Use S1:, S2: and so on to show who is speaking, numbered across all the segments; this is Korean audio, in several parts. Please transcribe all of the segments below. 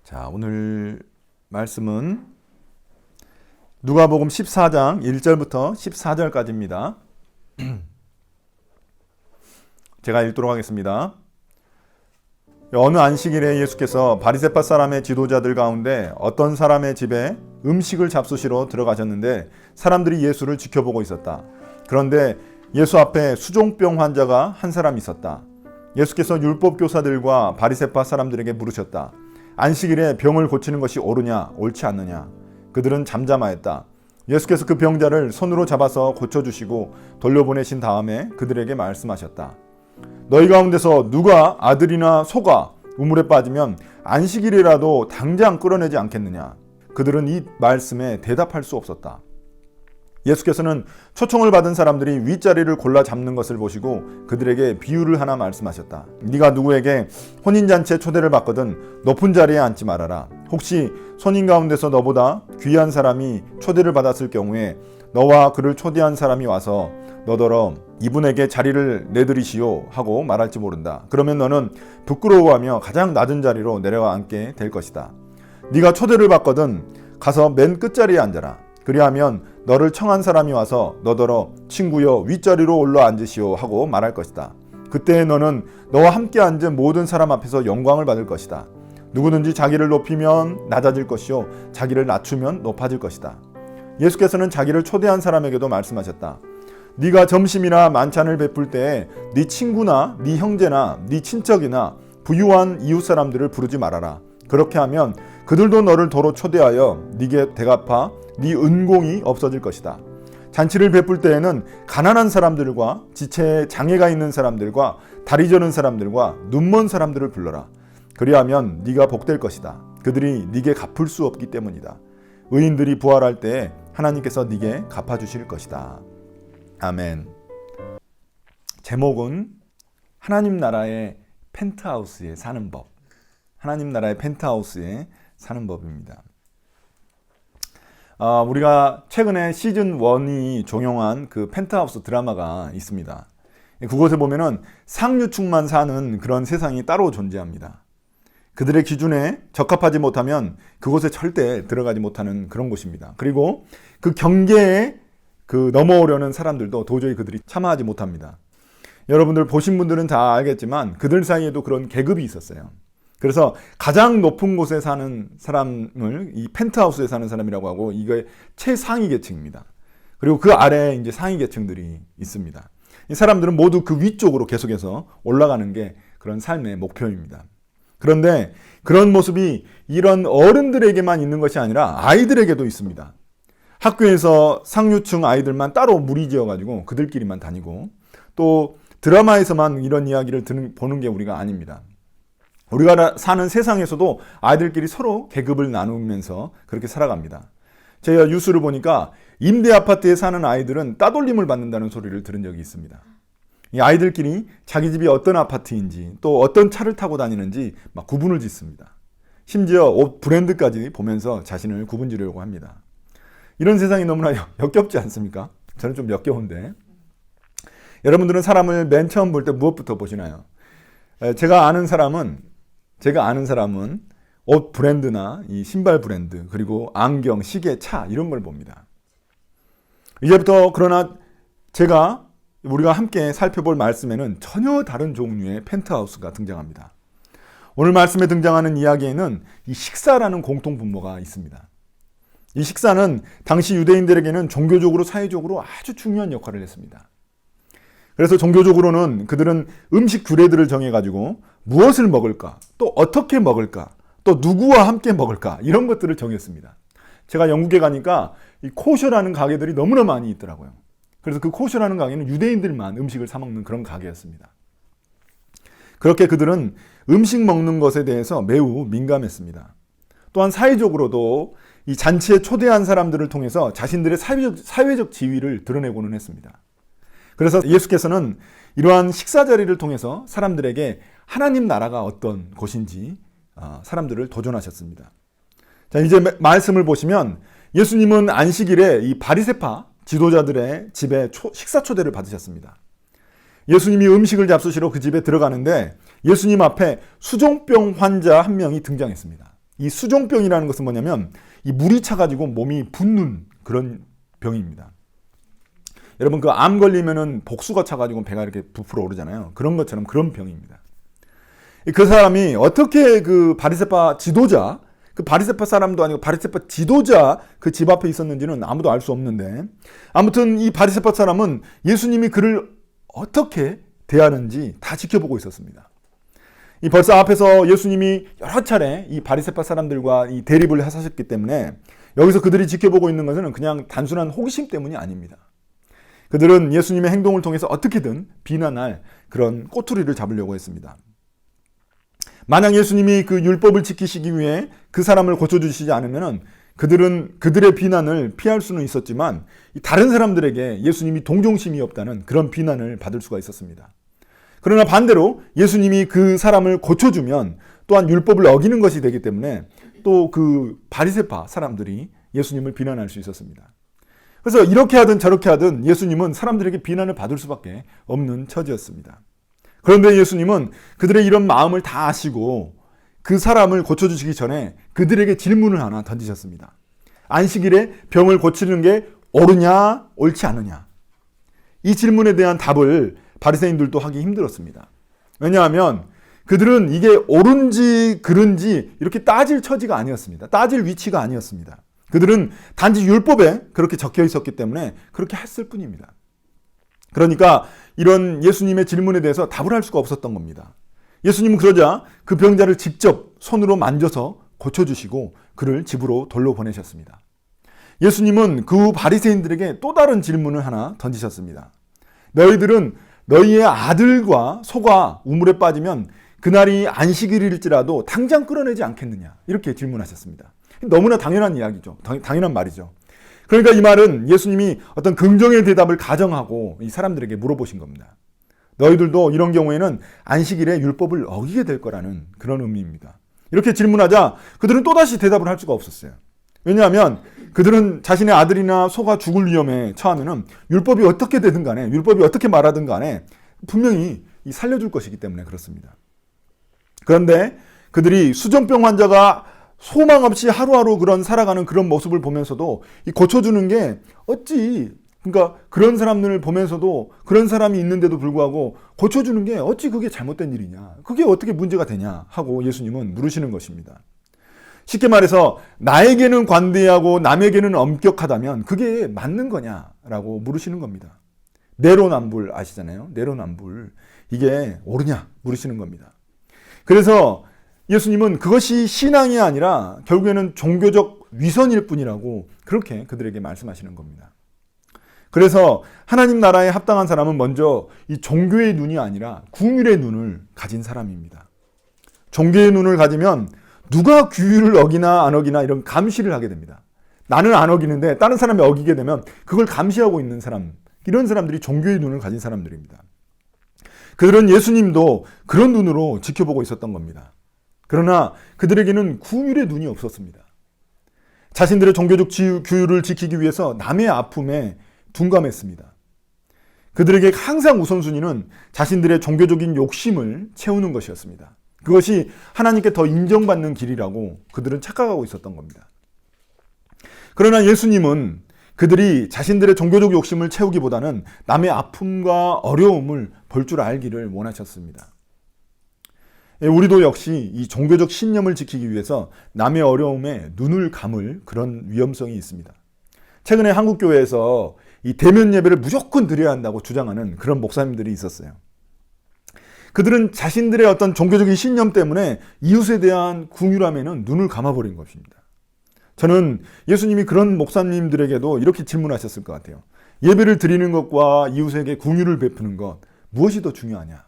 S1: 자, 오늘 말씀은 누가복음 14장 1절부터 14절까지입니다. 제가 읽도록 하겠습니다. 어느 안식일에 예수께서 바리새파 사람의 지도자들 가운데 어떤 사람의 집에 음식을 잡수시러 들어가셨는데 사람들이 예수를 지켜보고 있었다. 그런데 예수 앞에 수종병 환자가 한 사람 있었다. 예수께서 율법 교사들과 바리새파 사람들에게 물으셨다. 안식일에 병을 고치는 것이 옳으냐 옳지 않느냐. 그들은 잠잠하였다. 예수께서 그 병자를 손으로 잡아서 고쳐주시고 돌려보내신 다음에 그들에게 말씀하셨다. 너희 가운데서 누가 아들이나 소가 우물에 빠지면 안식일이라도 당장 끌어내지 않겠느냐. 그들은 이 말씀에 대답할 수 없었다. 예수께서는 초청을 받은 사람들이 윗자리를 골라 잡는 것을 보시고 그들에게 비유를 하나 말씀하셨다. 네가 누구에게 혼인잔치에 초대를 받거든 높은 자리에 앉지 말아라. 혹시 손님 가운데서 너보다 귀한 사람이 초대를 받았을 경우에 너와 그를 초대한 사람이 와서 너더러 이분에게 자리를 내드리시오 하고 말할지 모른다. 그러면 너는 부끄러워하며 가장 낮은 자리로 내려가 앉게 될 것이다. 네가 초대를 받거든 가서 맨 끝자리에 앉아라. 그리하면 너를 청한 사람이 와서 너더러 친구여 윗자리로 올라 앉으시오 하고 말할 것이다. 그때 너는 너와 함께 앉은 모든 사람 앞에서 영광을 받을 것이다. 누구든지 자기를 높이면 낮아질 것이요 자기를 낮추면 높아질 것이다. 예수께서는 자기를 초대한 사람에게도 말씀하셨다. 네가 점심이나 만찬을 베풀 때에 네 친구나 네 형제나 네 친척이나 부유한 이웃 사람들을 부르지 말아라. 그렇게 하면 그들도 너를 도로 초대하여 네게 대갚아 네 은공이 없어질 것이다. 잔치를 베풀 때에는 가난한 사람들과 지체에 장애가 있는 사람들과 다리 저는 사람들과 눈먼 사람들을 불러라. 그리하면 네가 복될 것이다. 그들이 네게 갚을 수 없기 때문이다. 의인들이 부활할 때에 하나님께서 네게 갚아주실 것이다. 아멘. 제목은 하나님 나라의 펜트하우스에 사는 법. 하나님 나라의 펜트하우스에 사는 법입니다. 우리가 최근에 시즌 1이 종영한 그 펜트하우스 드라마가 있습니다. 그곳에 보면은 상류층만 사는 그런 세상이 따로 존재합니다. 그들의 기준에 적합하지 못하면 그곳에 절대 들어가지 못하는 그런 곳입니다. 그리고 그 경계에 넘어오려는 사람들도 도저히 그들이 참아하지 못합니다. 여러분들 보신 분들은 다 알겠지만 그들 사이에도 그런 계급이 있었어요. 그래서 가장 높은 곳에 사는 사람을 이 펜트하우스에 사는 사람이라고 하고 이게 최상위 계층입니다. 그리고 그 아래에 이제 상위 계층들이 있습니다. 이 사람들은 모두 그 위쪽으로 계속해서 올라가는 게 그런 삶의 목표입니다. 그런데 그런 모습이 이런 어른들에게만 있는 것이 아니라 아이들에게도 있습니다. 학교에서 상류층 아이들만 따로 무리지어가지고 그들끼리만 다니고 또 드라마에서만 이런 이야기를 보는 게 우리가 아닙니다. 우리가 사는 세상에서도 아이들끼리 서로 계급을 나누면서 그렇게 살아갑니다. 제가 뉴스를 보니까 임대 아파트에 사는 아이들은 따돌림을 받는다는 소리를 들은 적이 있습니다. 이 아이들끼리 자기 집이 어떤 아파트인지 또 어떤 차를 타고 다니는지 막 구분을 짓습니다. 심지어 옷 브랜드까지 보면서 자신을 구분 지으려고 합니다. 이런 세상이 너무나 역겹지 않습니까? 저는 좀 역겨운데. 여러분들은 사람을 맨 처음 볼 때 무엇부터 보시나요? 제가 아는 사람은 옷 브랜드나 이 신발 브랜드 그리고 안경, 시계, 차 이런 걸 봅니다. 이제부터 그러나 우리가 함께 살펴볼 말씀에는 전혀 다른 종류의 펜트하우스가 등장합니다. 오늘 말씀에 등장하는 이야기에는 이 식사라는 공통 분모가 있습니다. 이 식사는 당시 유대인들에게는 종교적으로 사회적으로 아주 중요한 역할을 했습니다. 그래서 종교적으로는 그들은 음식 규례들을 정해가지고 무엇을 먹을까, 또 어떻게 먹을까, 또 누구와 함께 먹을까 이런 것들을 정했습니다. 제가 영국에 가니까 이 코셔라는 가게들이 너무나 많이 있더라고요. 그래서 그 코셔라는 가게는 유대인들만 음식을 사 먹는 그런 가게였습니다. 그렇게 그들은 음식 먹는 것에 대해서 매우 민감했습니다. 또한 사회적으로도 이 잔치에 초대한 사람들을 통해서 자신들의 사회적 지위를 드러내고는 했습니다. 그래서 예수께서는 이러한 식사 자리를 통해서 사람들에게 하나님 나라가 어떤 곳인지 사람들을 도전하셨습니다. 자, 이제 말씀을 보시면 예수님은 안식일에 이 바리새파 지도자들의 집에 식사 초대를 받으셨습니다. 예수님이 음식을 잡수시러 그 집에 들어가는데 예수님 앞에 수종병 환자 한 명이 등장했습니다. 이 수종병이라는 것은 뭐냐면 이 물이 차가지고 몸이 붓는 그런 병입니다. 여러분 그 암 걸리면은 복수가 차가지고 배가 이렇게 부풀어 오르잖아요. 그런 것처럼 그런 병입니다. 그 사람이 어떻게 그 바리새파 지도자, 그 바리새파 사람도 아니고 바리새파 지도자 그 집 앞에 있었는지는 아무도 알 수 없는데, 아무튼 이 바리새파 사람은 예수님이 그를 어떻게 대하는지 다 지켜보고 있었습니다. 이 벌써 앞에서 예수님이 여러 차례 이 바리새파 사람들과 이 대립을 하셨기 때문에 여기서 그들이 지켜보고 있는 것은 그냥 단순한 호기심 때문이 아닙니다. 그들은 예수님의 행동을 통해서 어떻게든 비난할 그런 꼬투리를 잡으려고 했습니다. 만약 예수님이 그 율법을 지키시기 위해 그 사람을 고쳐주시지 않으면 그들은 그들의 비난을 피할 수는 있었지만 다른 사람들에게 예수님이 동정심이 없다는 그런 비난을 받을 수가 있었습니다. 그러나 반대로 예수님이 그 사람을 고쳐주면 또한 율법을 어기는 것이 되기 때문에 또 그 바리새파 사람들이 예수님을 비난할 수 있었습니다. 그래서 이렇게 하든 저렇게 하든 예수님은 사람들에게 비난을 받을 수밖에 없는 처지였습니다. 그런데 예수님은 그들의 이런 마음을 다 아시고 그 사람을 고쳐주시기 전에 그들에게 질문을 하나 던지셨습니다. 안식일에 병을 고치는 게 옳으냐 옳지 않으냐. 이 질문에 대한 답을 바리새인들도 하기 힘들었습니다. 왜냐하면 그들은 이게 옳은지 그른지 이렇게 따질 처지가 아니었습니다. 따질 위치가 아니었습니다. 그들은 단지 율법에 그렇게 적혀 있었기 때문에 그렇게 했을 뿐입니다. 그러니까 이런 예수님의 질문에 대해서 답을 할 수가 없었던 겁니다. 예수님은 그러자 그 병자를 직접 손으로 만져서 고쳐주시고 그를 집으로 돌려보내셨습니다. 예수님은 그 바리새인들에게 또 다른 질문을 하나 던지셨습니다. 너희들은 너희의 아들과 소가 우물에 빠지면 그날이 안식일일지라도 당장 끌어내지 않겠느냐, 이렇게 질문하셨습니다. 너무나 당연한 이야기죠. 당연한 말이죠. 그러니까 이 말은 예수님이 어떤 긍정의 대답을 가정하고 이 사람들에게 물어보신 겁니다. 너희들도 이런 경우에는 안식일에 율법을 어기게 될 거라는 그런 의미입니다. 이렇게 질문하자 그들은 또다시 대답을 할 수가 없었어요. 왜냐하면 그들은 자신의 아들이나 소가 죽을 위험에 처하면은 율법이 어떻게 되든 간에, 율법이 어떻게 말하든 간에 분명히 살려줄 것이기 때문에 그렇습니다. 그런데 그들이 수전병 환자가 소망 없이 하루하루 그런 살아가는 그런 모습을 보면서도 이 고쳐주는 게 어찌, 그러니까 그런 사람들을 보면서도 그런 사람이 있는데도 불구하고 고쳐주는 게 어찌 그게 잘못된 일이냐, 그게 어떻게 문제가 되냐 하고 예수님은 물으시는 것입니다. 쉽게 말해서 나에게는 관대하고 남에게는 엄격하다면 그게 맞는 거냐라고 물으시는 겁니다. 내로남불 아시잖아요. 내로남불. 이게 옳으냐 물으시는 겁니다. 그래서 예수님은 그것이 신앙이 아니라 결국에는 종교적 위선일 뿐이라고 그렇게 그들에게 말씀하시는 겁니다. 그래서 하나님 나라에 합당한 사람은 먼저 이 종교의 눈이 아니라 궁율의 눈을 가진 사람입니다. 종교의 눈을 가지면 누가 규율을 어기나 안 어기나 이런 감시를 하게 됩니다. 나는 안 어기는데 다른 사람이 어기게 되면 그걸 감시하고 있는 사람, 이런 사람들이 종교의 눈을 가진 사람들입니다. 그들은 예수님도 그런 눈으로 지켜보고 있었던 겁니다. 그러나 그들에게는 궁율의 눈이 없었습니다. 자신들의 종교적 규율을 지키기 위해서 남의 아픔에 둔감했습니다. 그들에게 항상 우선순위는 자신들의 종교적인 욕심을 채우는 것이었습니다. 그것이 하나님께 더 인정받는 길이라고 그들은 착각하고 있었던 겁니다. 그러나 예수님은 그들이 자신들의 종교적 욕심을 채우기보다는 남의 아픔과 어려움을 볼 줄 알기를 원하셨습니다. 우리도 역시 이 종교적 신념을 지키기 위해서 남의 어려움에 눈을 감을 그런 위험성이 있습니다. 최근에 한국교회에서 이 대면 예배를 무조건 드려야 한다고 주장하는 그런 목사님들이 있었어요. 그들은 자신들의 어떤 종교적인 신념 때문에 이웃에 대한 궁율함에는 눈을 감아버린 것입니다. 저는 예수님이 그런 목사님들에게도 이렇게 질문하셨을 것 같아요. 예배를 드리는 것과 이웃에게 궁율을 베푸는 것, 무엇이 더 중요하냐?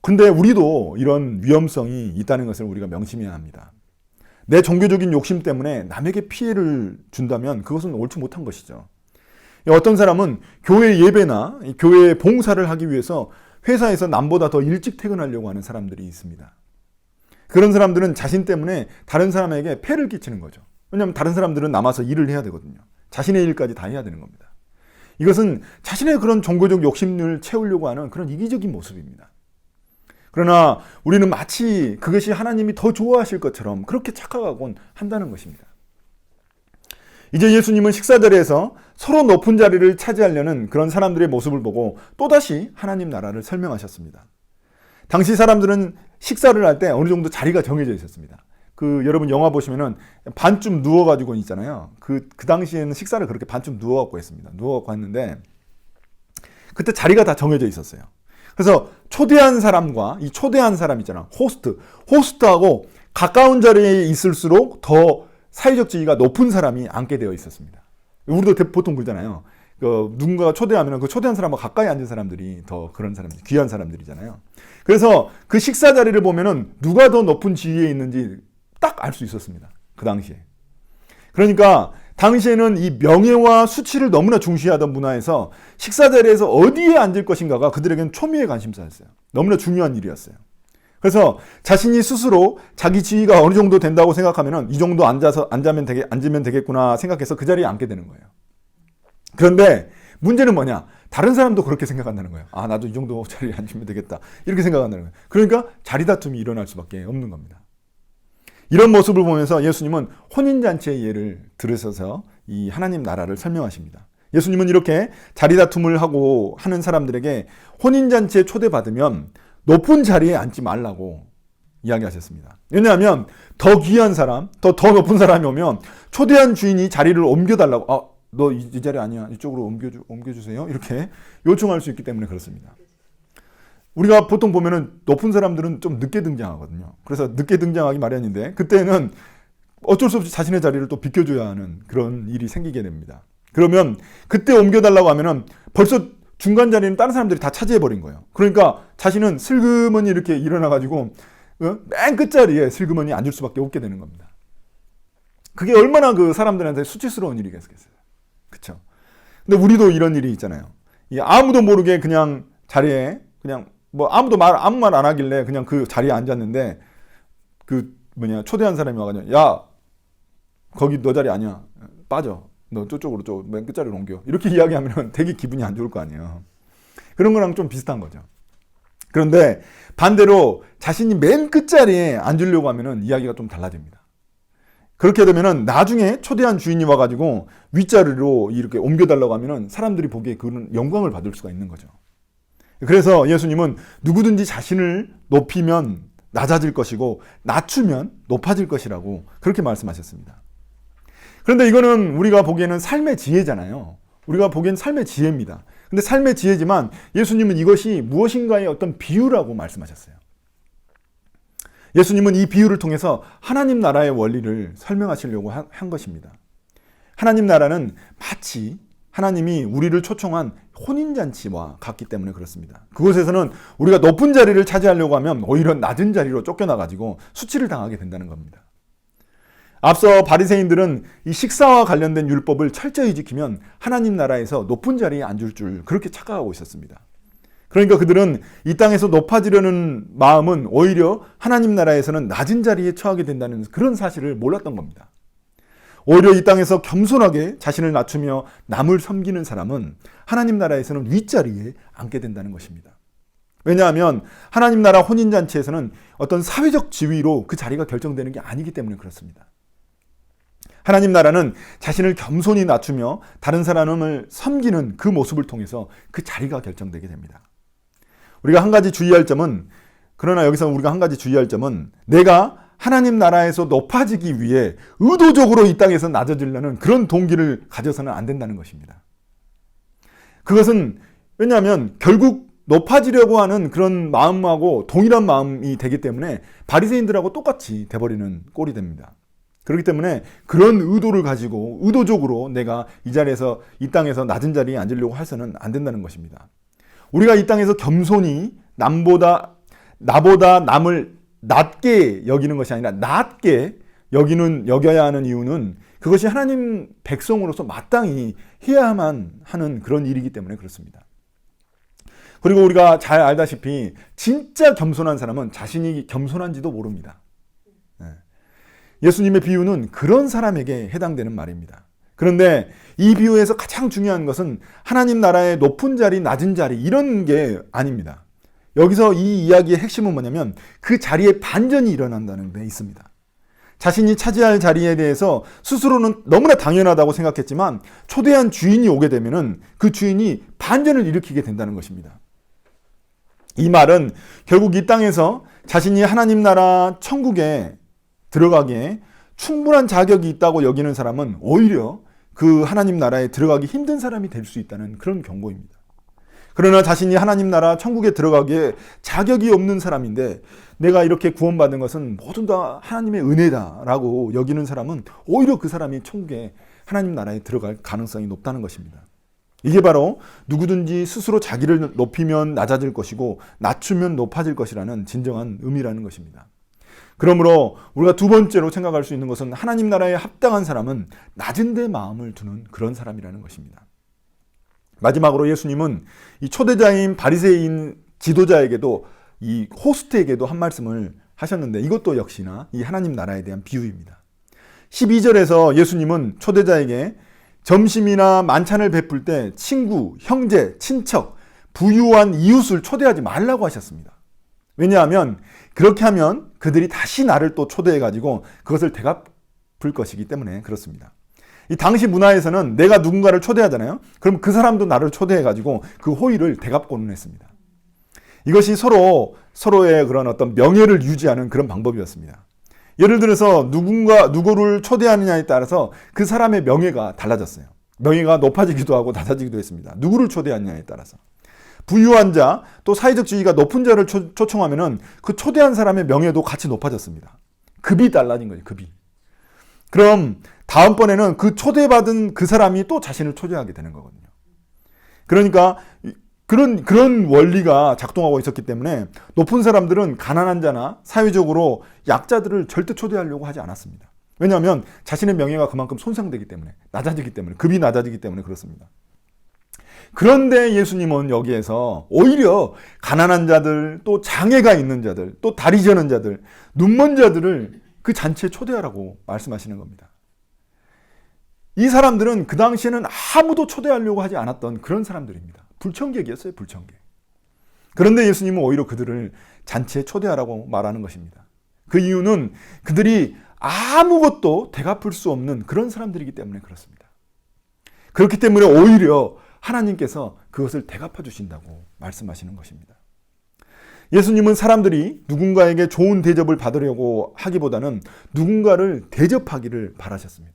S1: 근데 우리도 이런 위험성이 있다는 것을 우리가 명심해야 합니다. 내 종교적인 욕심 때문에 남에게 피해를 준다면 그것은 옳지 못한 것이죠. 어떤 사람은 교회 예배나 교회 봉사를 하기 위해서 회사에서 남보다 더 일찍 퇴근하려고 하는 사람들이 있습니다. 그런 사람들은 자신 때문에 다른 사람에게 폐를 끼치는 거죠. 왜냐하면 다른 사람들은 남아서 일을 해야 되거든요. 자신의 일까지 다 해야 되는 겁니다. 이것은 자신의 그런 종교적 욕심을 채우려고 하는 그런 이기적인 모습입니다. 그러나 우리는 마치 그것이 하나님이 더 좋아하실 것처럼 그렇게 착각하곤 한다는 것입니다. 이제 예수님은 식사 자리에서 서로 높은 자리를 차지하려는 그런 사람들의 모습을 보고 또다시 하나님 나라를 설명하셨습니다. 당시 사람들은 식사를 할 때 어느 정도 자리가 정해져 있었습니다. 여러분 영화 보시면은 반쯤 누워가지고 있잖아요. 그 당시에는 식사를 그렇게 반쯤 누워갖고 했습니다. 누워갖고 했는데 그때 자리가 다 정해져 있었어요. 그래서 초대한 사람과 이 초대한 사람 있잖아. 호스트하고 가까운 자리에 있을수록 더 사회적 지위가 높은 사람이 앉게 되어 있었습니다. 우리도 보통 그러잖아요. 누군가가 초대하면 그 초대한 사람과 가까이 앉은 사람들이 더 그런 사람들, 귀한 사람들이잖아요. 그래서 그 식사 자리를 보면은 누가 더 높은 지위에 있는지 딱 알 수 있었습니다. 그 당시에. 그러니까 당시에는 이 명예와 수치를 너무나 중시하던 문화에서 식사 자리에서 어디에 앉을 것인가가 그들에게는 초미의 관심사였어요. 너무나 중요한 일이었어요. 그래서 자신이 스스로 자기 지위가 어느 정도 된다고 생각하면은 이 정도 앉으면 되겠구나 생각해서 그 자리에 앉게 되는 거예요. 그런데 문제는 뭐냐? 다른 사람도 그렇게 생각한다는 거예요. 아, 나도 이 정도 자리에 앉으면 되겠다. 이렇게 생각한다는 거예요. 그러니까 자리 다툼이 일어날 수밖에 없는 겁니다. 이런 모습을 보면서 예수님은 혼인잔치의 예를 들으셔서 이 하나님 나라를 설명하십니다. 예수님은 이렇게 자리 다툼을 하고 하는 사람들에게 혼인잔치에 초대받으면 높은 자리에 앉지 말라고 이야기하셨습니다. 왜냐하면 더 귀한 사람, 더 높은 사람이 오면 초대한 주인이 자리를 옮겨달라고, 너 이 자리 아니야. 이쪽으로 옮겨주세요. 이렇게 요청할 수 있기 때문에 그렇습니다. 우리가 보통 보면은 높은 사람들은 좀 늦게 등장하거든요. 그래서 늦게 등장하기 마련인데 그때는 어쩔 수 없이 자신의 자리를 또 비켜줘야 하는 그런 일이 생기게 됩니다. 그러면 그때 옮겨달라고 하면은 벌써 중간 자리는 다른 사람들이 다 차지해버린 거예요. 그러니까 자신은 슬그머니 이렇게 일어나가지고 맨 끝자리에 슬그머니 앉을 수밖에 없게 되는 겁니다. 그게 얼마나 그 사람들한테 수치스러운 일이겠어요. 그렇죠? 근데 우리도 이런 일이 있잖아요. 아무도 모르게 그냥 자리에 그냥 아무 말 안 하길래 그냥 그 자리에 앉았는데 초대한 사람이 와가지고 야 거기 너 자리 아니야. 빠져. 너 저쪽으로 맨 끝자리로 옮겨. 이렇게 이야기하면 되게 기분이 안 좋을 거 아니에요. 그런 거랑 좀 비슷한 거죠. 그런데 반대로 자신이 맨 끝자리에 앉으려고 하면은 이야기가 좀 달라집니다. 그렇게 되면은 나중에 초대한 주인이 와가지고 윗자리로 이렇게 옮겨달라고 하면은 사람들이 보기에 그런 영광을 받을 수가 있는 거죠. 그래서 예수님은 누구든지 자신을 높이면 낮아질 것이고 낮추면 높아질 것이라고 그렇게 말씀하셨습니다. 그런데 이거는 우리가 보기에는 삶의 지혜잖아요. 우리가 보기엔 삶의 지혜입니다. 근데 삶의 지혜지만 예수님은 이것이 무엇인가의 어떤 비유라고 말씀하셨어요. 예수님은 이 비유를 통해서 하나님 나라의 원리를 설명하시려고 한 것입니다. 하나님 나라는 마치 하나님이 우리를 초청한 혼인잔치와 같기 때문에 그렇습니다. 그곳에서는 우리가 높은 자리를 차지하려고 하면 오히려 낮은 자리로 쫓겨나가지고 수치를 당하게 된다는 겁니다. 앞서 바리새인들은 이 식사와 관련된 율법을 철저히 지키면 하나님 나라에서 높은 자리에 앉을 줄 그렇게 착각하고 있었습니다. 그러니까 그들은 이 땅에서 높아지려는 마음은 오히려 하나님 나라에서는 낮은 자리에 처하게 된다는 그런 사실을 몰랐던 겁니다. 오히려 이 땅에서 겸손하게 자신을 낮추며 남을 섬기는 사람은 하나님 나라에서는 윗자리에 앉게 된다는 것입니다. 왜냐하면 하나님 나라 혼인잔치에서는 어떤 사회적 지위로 그 자리가 결정되는 게 아니기 때문에 그렇습니다. 하나님 나라는 자신을 겸손히 낮추며 다른 사람을 섬기는 그 모습을 통해서 그 자리가 결정되게 됩니다. 우리가 한 가지 주의할 점은 내가 하나님 나라에서 높아지기 위해 의도적으로 이 땅에서 낮아지려는 그런 동기를 가져서는 안 된다는 것입니다. 그것은 왜냐하면 결국 높아지려고 하는 그런 마음하고 동일한 마음이 되기 때문에 바리새인들하고 똑같이 돼버리는 꼴이 됩니다. 그렇기 때문에 그런 의도를 가지고 의도적으로 내가 이 땅에서 낮은 자리에 앉으려고 해서는 안 된다는 것입니다. 우리가 이 땅에서 겸손히 나보다 남을 낮게 여기는 것이 아니라 낮게 여겨야 하는 이유는 그것이 하나님 백성으로서 마땅히 해야만 하는 그런 일이기 때문에 그렇습니다. 그리고 우리가 잘 알다시피 진짜 겸손한 사람은 자신이 겸손한지도 모릅니다. 예수님의 비유는 그런 사람에게 해당되는 말입니다. 그런데 이 비유에서 가장 중요한 것은 하나님 나라의 높은 자리, 낮은 자리 이런 게 아닙니다. 여기서 이 이야기의 핵심은 뭐냐면 그 자리에 반전이 일어난다는 데 있습니다. 자신이 차지할 자리에 대해서 스스로는 너무나 당연하다고 생각했지만 초대한 주인이 오게 되면은 그 주인이 반전을 일으키게 된다는 것입니다. 이 말은 결국 이 땅에서 자신이 하나님 나라 천국에 들어가기에 충분한 자격이 있다고 여기는 사람은 오히려 그 하나님 나라에 들어가기 힘든 사람이 될 수 있다는 그런 경고입니다. 그러나 자신이 하나님 나라 천국에 들어가기에 자격이 없는 사람인데 내가 이렇게 구원받은 것은 모두 다 하나님의 은혜다라고 여기는 사람은 오히려 그 사람이 천국에 하나님 나라에 들어갈 가능성이 높다는 것입니다. 이게 바로 누구든지 스스로 자기를 높이면 낮아질 것이고 낮추면 높아질 것이라는 진정한 의미라는 것입니다. 그러므로 우리가 두 번째로 생각할 수 있는 것은 하나님 나라에 합당한 사람은 낮은 데 마음을 두는 그런 사람이라는 것입니다. 마지막으로 예수님은 이 초대자인 바리새인 지도자에게도 이 호스트에게도 한 말씀을 하셨는데 이것도 역시나 이 하나님 나라에 대한 비유입니다. 12절에서 예수님은 초대자에게 점심이나 만찬을 베풀 때 친구, 형제, 친척, 부유한 이웃을 초대하지 말라고 하셨습니다. 왜냐하면 그렇게 하면 그들이 다시 나를 또 초대해가지고 그것을 되갚을 것이기 때문에 그렇습니다. 이 당시 문화에서는 내가 누군가를 초대하잖아요. 그럼 그 사람도 나를 초대해가지고 그 호의를 되갚고는 했습니다. 이것이 서로의 그런 어떤 명예를 유지하는 그런 방법이었습니다. 예를 들어서 누구를 초대하느냐에 따라서 그 사람의 명예가 달라졌어요. 명예가 높아지기도 하고 낮아지기도 했습니다. 누구를 초대하느냐에 따라서. 부유한 자, 또 사회적 지위가 높은 자를 초청하면은 그 초대한 사람의 명예도 같이 높아졌습니다. 급이 달라진 거예요, 급이. 그럼 다음번에는 그 초대받은 그 사람이 또 자신을 초대하게 되는 거거든요. 그러니까 그런 원리가 작동하고 있었기 때문에 높은 사람들은 가난한 자나 사회적으로 약자들을 절대 초대하려고 하지 않았습니다. 왜냐하면 자신의 명예가 그만큼 손상되기 때문에, 낮아지기 때문에, 급이 낮아지기 때문에 그렇습니다. 그런데 예수님은 여기에서 오히려 가난한 자들, 또 장애가 있는 자들, 또 다리 저는 자들, 눈먼 자들을 그 잔치에 초대하라고 말씀하시는 겁니다. 이 사람들은 그 당시에는 아무도 초대하려고 하지 않았던 그런 사람들입니다. 불청객이었어요, 불청객. 그런데 예수님은 오히려 그들을 잔치에 초대하라고 말하는 것입니다. 그 이유는 그들이 아무것도 되갚을 수 없는 그런 사람들이기 때문에 그렇습니다. 그렇기 때문에 오히려 하나님께서 그것을 되갚아 주신다고 말씀하시는 것입니다. 예수님은 사람들이 누군가에게 좋은 대접을 받으려고 하기보다는 누군가를 대접하기를 바라셨습니다.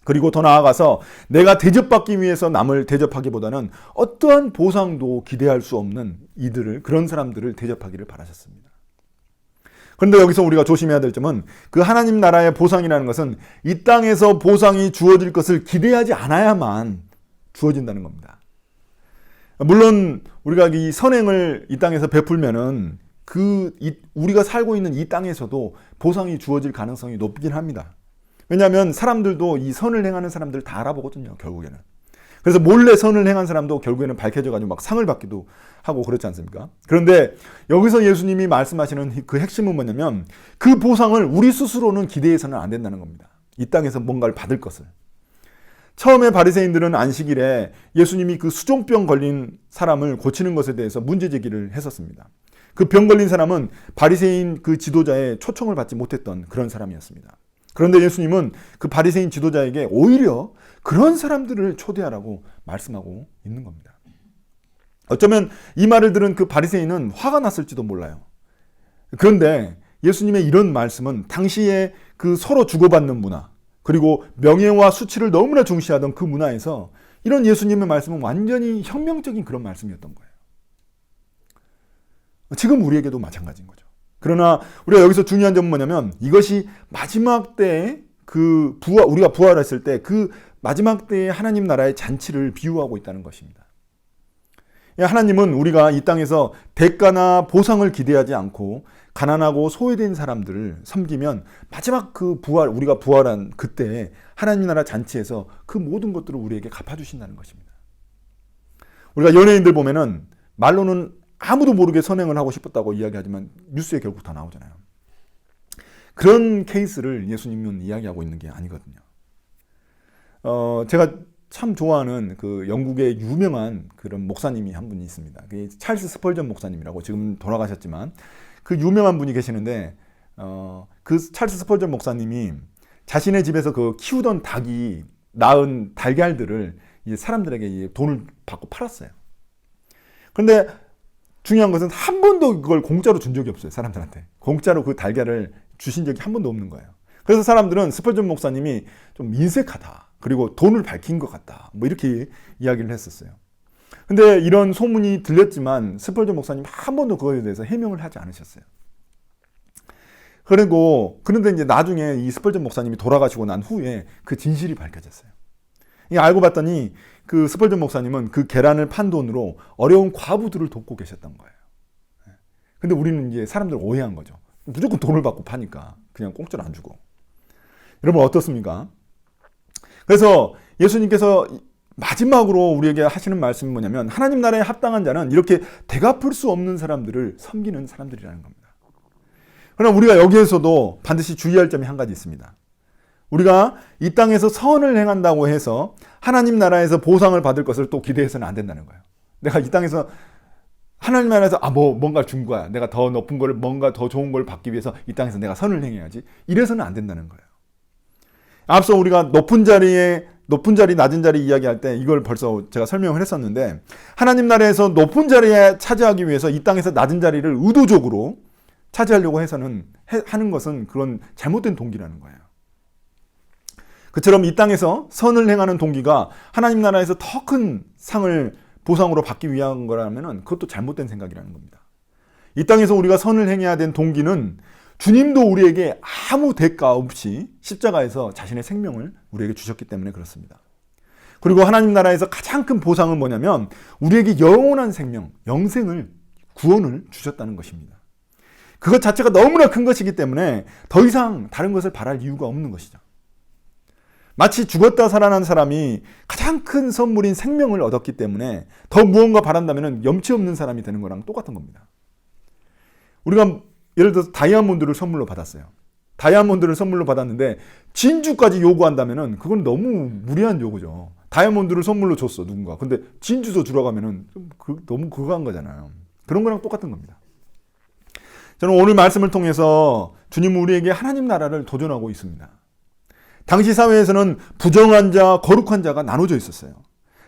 S1: 그리고 더 나아가서 내가 대접받기 위해서 남을 대접하기보다는 어떠한 보상도 기대할 수 없는 그런 사람들을 대접하기를 바라셨습니다. 그런데 여기서 우리가 조심해야 될 점은 그 하나님 나라의 보상이라는 것은 이 땅에서 보상이 주어질 것을 기대하지 않아야만 주어진다는 겁니다. 물론 우리가 이 선행을 이 땅에서 베풀면은 우리가 살고 있는 이 땅에서도 보상이 주어질 가능성이 높긴 합니다. 왜냐하면 사람들도 이 선을 행하는 사람들 다 알아보거든요, 결국에는. 그래서 몰래 선을 행한 사람도 결국에는 밝혀져가지고 막 상을 받기도 하고 그렇지 않습니까? 그런데 여기서 예수님이 말씀하시는 그 핵심은 뭐냐면 그 보상을 우리 스스로는 기대해서는 안 된다는 겁니다. 이 땅에서 뭔가를 받을 것을. 처음에 바리새인들은 안식일에 예수님이 그 수종병 걸린 사람을 고치는 것에 대해서 문제 제기를 했었습니다. 그 병 걸린 사람은 바리새인 그 지도자의 초청을 받지 못했던 그런 사람이었습니다. 그런데 예수님은 그 바리새인 지도자에게 오히려 그런 사람들을 초대하라고 말씀하고 있는 겁니다. 어쩌면 이 말을 들은 그 바리새인은 화가 났을지도 몰라요. 그런데 예수님의 이런 말씀은 당시에 그 서로 주고받는 문화, 그리고 명예와 수치를 너무나 중시하던 그 문화에서 이런 예수님의 말씀은 완전히 혁명적인 그런 말씀이었던 거예요. 지금 우리에게도 마찬가지인 거죠. 그러나 우리가 여기서 중요한 점은 뭐냐면 이것이 마지막 때에 우리가 부활했을 때 그 마지막 때의 하나님 나라의 잔치를 비유하고 있다는 것입니다. 하나님은 우리가 이 땅에서 대가나 보상을 기대하지 않고 가난하고 소외된 사람들을 섬기면 마지막 우리가 부활한 그때 하나님 나라 잔치에서 그 모든 것들을 우리에게 갚아주신다는 것입니다. 우리가 연예인들 보면은 말로는 아무도 모르게 선행을 하고 싶었다고 이야기하지만 뉴스에 결국 다 나오잖아요. 그런 케이스를 예수님은 이야기하고 있는 게 아니거든요. 제가 참 좋아하는 그 영국의 유명한 그런 목사님이 한 분이 있습니다. 그 찰스 스펄전 목사님이라고 지금 돌아가셨지만 그 유명한 분이 계시는데 그 찰스 스펄전 목사님이 자신의 집에서 그 키우던 닭이 낳은 달걀들을 이제 사람들에게 돈을 받고 팔았어요. 그런데 중요한 것은 한 번도 그걸 공짜로 준 적이 없어요. 사람들한테. 공짜로 그 달걀을 주신 적이 한 번도 없는 거예요. 그래서 사람들은 스펄전 목사님이 좀 인색하다. 그리고 돈을 밝힌 것 같다. 뭐 이렇게 이야기를 했었어요. 근데 이런 소문이 들렸지만 스펄전 목사님 한 번도 그거에 대해서 해명을 하지 않으셨어요. 그런데 이제 나중에 이 스펄전 목사님이 돌아가시고 난 후에 그 진실이 밝혀졌어요. 알고 봤더니 그 스펄전 목사님은 그 계란을 판 돈으로 어려운 과부들을 돕고 계셨던 거예요. 근데 우리는 이제 사람들 오해한 거죠. 무조건 돈을 받고 파니까 그냥 공짜로 안 주고. 여러분 어떻습니까? 그래서 예수님께서 마지막으로 우리에게 하시는 말씀이 뭐냐면 하나님 나라에 합당한 자는 이렇게 되갚을 수 없는 사람들을 섬기는 사람들이라는 겁니다. 그러나 우리가 여기에서도 반드시 주의할 점이 한 가지 있습니다. 우리가 이 땅에서 선을 행한다고 해서 하나님 나라에서 보상을 받을 것을 또 기대해서는 안 된다는 거예요. 내가 이 땅에서 하나님 나라에서 뭔가 준 거야. 내가 더 높은 걸, 뭔가 더 좋은 걸 받기 위해서 이 땅에서 내가 선을 행해야지. 이래서는 안 된다는 거예요. 앞서 우리가 높은 자리, 낮은 자리 이야기할 때 이걸 벌써 제가 설명을 했었는데 하나님 나라에서 높은 자리에 차지하기 위해서 이 땅에서 낮은 자리를 의도적으로 차지하려고 해서는 하는 것은 그런 잘못된 동기라는 거예요. 그처럼 이 땅에서 선을 행하는 동기가 하나님 나라에서 더 큰 상을 보상으로 받기 위한 거라면 그것도 잘못된 생각이라는 겁니다. 이 땅에서 우리가 선을 행해야 된 동기는 주님도 우리에게 아무 대가 없이 십자가에서 자신의 생명을 우리에게 주셨기 때문에 그렇습니다. 그리고 하나님 나라에서 가장 큰 보상은 뭐냐면 우리에게 영원한 생명, 영생을, 구원을 주셨다는 것입니다. 그것 자체가 너무나 큰 것이기 때문에 더 이상 다른 것을 바랄 이유가 없는 것이죠. 마치 죽었다 살아난 사람이 가장 큰 선물인 생명을 얻었기 때문에 더 무언가 바란다면 염치 없는 사람이 되는 거랑 똑같은 겁니다. 우리가 예를 들어서 다이아몬드를 선물로 받았어요. 다이아몬드를 선물로 받았는데 진주까지 요구한다면 그건 너무 무리한 요구죠. 다이아몬드를 선물로 줬어 누군가. 근데 진주도 주러 가면은 너무 그거 한 거잖아요. 그런 거랑 똑같은 겁니다. 저는 오늘 말씀을 통해서 주님은 우리에게 하나님 나라를 도전하고 있습니다. 당시 사회에서는 부정한 자, 거룩한 자가 나눠져 있었어요.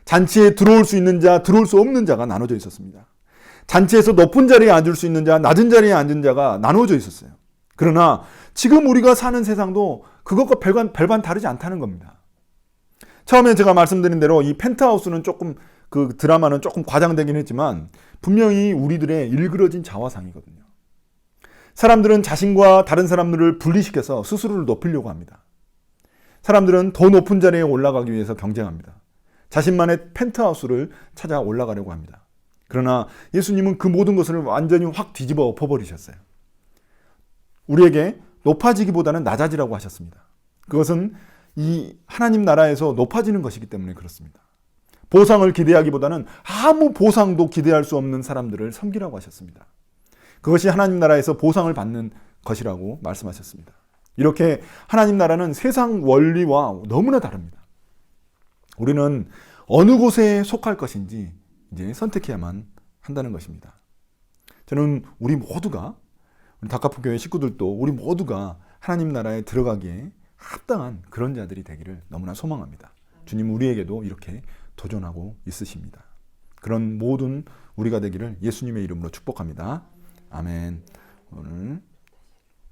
S1: 잔치에 들어올 수 있는 자, 들어올 수 없는 자가 나눠져 있었습니다. 잔치에서 높은 자리에 앉을 수 있는 자, 낮은 자리에 앉은 자가 나눠져 있었어요. 그러나 지금 우리가 사는 세상도 그것과 별반 다르지 않다는 겁니다. 처음에 제가 말씀드린 대로 이 펜트하우스는 조금 그 드라마는 조금 과장되긴 했지만 분명히 우리들의 일그러진 자화상이거든요. 사람들은 자신과 다른 사람들을 분리시켜서 스스로를 높이려고 합니다. 사람들은 더 높은 자리에 올라가기 위해서 경쟁합니다. 자신만의 펜트하우스를 찾아 올라가려고 합니다. 그러나 예수님은 그 모든 것을 완전히 확 뒤집어 엎어버리셨어요. 우리에게 높아지기보다는 낮아지라고 하셨습니다. 그것은 이 하나님 나라에서 높아지는 것이기 때문에 그렇습니다. 보상을 기대하기보다는 아무 보상도 기대할 수 없는 사람들을 섬기라고 하셨습니다. 그것이 하나님 나라에서 보상을 받는 것이라고 말씀하셨습니다. 이렇게 하나님 나라는 세상 원리와 너무나 다릅니다. 우리는 어느 곳에 속할 것인지 이제 선택해야만 한다는 것입니다. 저는 우리 모두가, 우리 다카포 교회 식구들도 우리 모두가 하나님 나라에 들어가기에 합당한 그런 자들이 되기를 너무나 소망합니다. 주님 우리에게도 이렇게 도전하고 있으십니다. 그런 모든 우리가 되기를 예수님의 이름으로 축복합니다. 아멘. 오늘